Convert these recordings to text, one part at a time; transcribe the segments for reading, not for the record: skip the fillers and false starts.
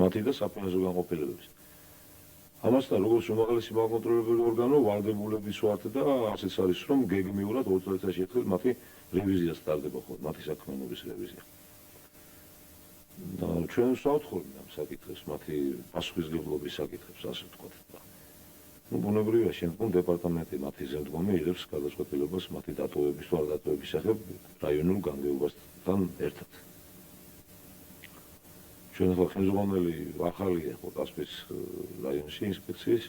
მათი და საფინანსო განყოფილებების. ამასთან როგორც უმაღლესი მაღალკონტროლებელი ორგანო ვალდებულების ვართ და ასეც არის რომ გეგმიურად 2 წელიწადში ერთხელ მათი რევიზია სტარდება ხოლმე, მათი საქმიანობის რევიზია. და ჩვენ ვსაუბრობთ ამ საკითხებს, მათი პასუხისმგებლობის საკითხებს, ასე ვთქვათ. ბუნებრივია, შემდგომ დეპარტამენტი მათი ზემდგომი იღებს გადაწყვეტილებას მათი დატოვების თუ არ დატოვების შესახებ რაიონულ განგებასთან ერთად. ჩვენ ახლა ხელმძღვანელი ახალია ხო კასპიის რაიონში ინსპექციის,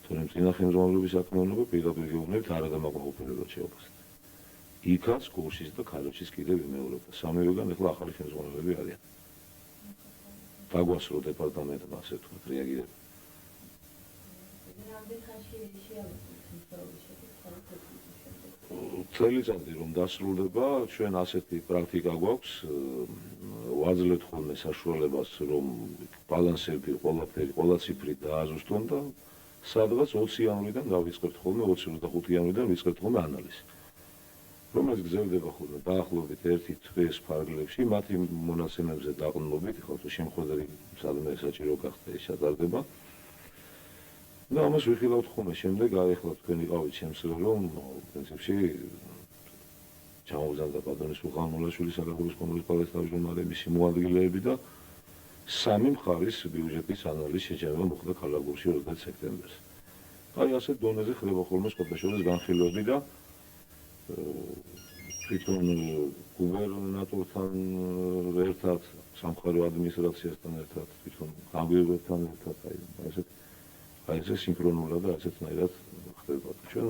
თუმცა წინა ხელმძღვანელობის საქმიანობა პირდაპირ გეუბნებით არადამაკმაყოფილებლად შეუპასეთ. იქაც გორშის და ქაროჩის კიდევ იმეორებდა. სამივეგან ახლა ახალი ხელმძღვანელები არიან. დაგვასრო დეპარტამენტმა ასე ვთქვათ რეაგირება. წელიწადი რომ დასრულდება, ჩვენ ასეთი პრაქტიკა გვაქვს, ვაძლევთ ხოლმე საშუალებას, რომ ბალანსები ყველაფერი, ყველა ციფრი დააზუსტონ და სადღაც 20 იანვრიდან დავიწყებთ ხოლმე, 20-25 იანვრიდან ვიწყებთ ხოლმე ანალიზს. რომელიც გრძელდება ხოლმე დაახლოებით 1 თვის ფარგლებში, მათი მონაცემებზე დაყრდნობით, ხო თუ შემოხვედრი სადმე საჭირო გახდა ის ჩატარდება. და ამას ვიხილავთ ხოლმე შემდეგ, აი ახლა თქვენ იყავით შემსწრე, რომ პრინციპში ჩამოვზარდა პატრონის სულხან მოლაშვილის საქართველოს კომუნისტური პარტიის თავმჯდომარე მისი მოადგილეები და სამი მხარის ბიუჯეტის ანალიზის შეჯამება მოხდა ქალაგურში 30 სექტემბერს. აი ასეთ დონეზე ხდება ხოლმე სკოტაშორის განხილვები და თვითონ გუბერნატორთან ერთად, სამხარო ადმინისტრაციასთან ერთად, თვითონ გამგეობებთან ერთად, აი ეს სინქრონულად და ასეთნაირად ხდება. ჩვენ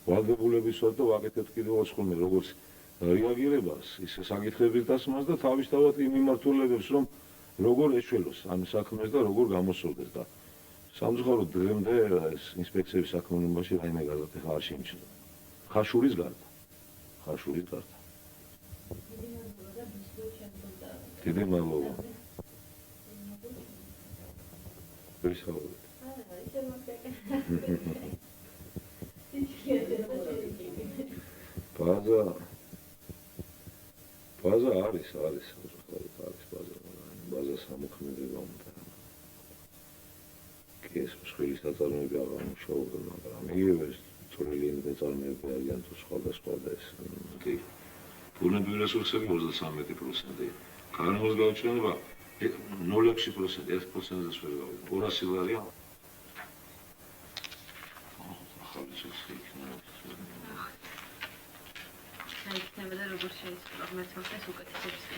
ვალდებულების ვართ და ვაკეთებთ კიდევ ხოლმე როგორც რეაგირებას, ისე საკითხების დასმას და თავისთავად იმ მიმართულებებს, რომ როგორ ეშველოს ამ საქმეს და როგორ გამოსწორდეს და სამწუხაროდ დღემდე ეს ინსპექციის საქმიანობაში რაიმე გადაწყვეტა არ შეიმჩნევა. ხაშურის გარდა. დიდი მადლობა. ვისაუბრეთ. ბაზა არის ბაზა სამოქმედება უნდა. კი ეს მსხვილის დაწარმოები აღარ მუშაობდა, მაგრამ იგივე წვრილიანი დაწარმოები არიან თუ სხვადასხვა და ეს კი ბუნებრივი რესურსები 33%. გარემოს გაუჩინება 0,6%, 1%-ზე ვერ გავიდა. 200 ლარია. აი, თემა და როგორ შეიძლება აღმერთოს უკეთესების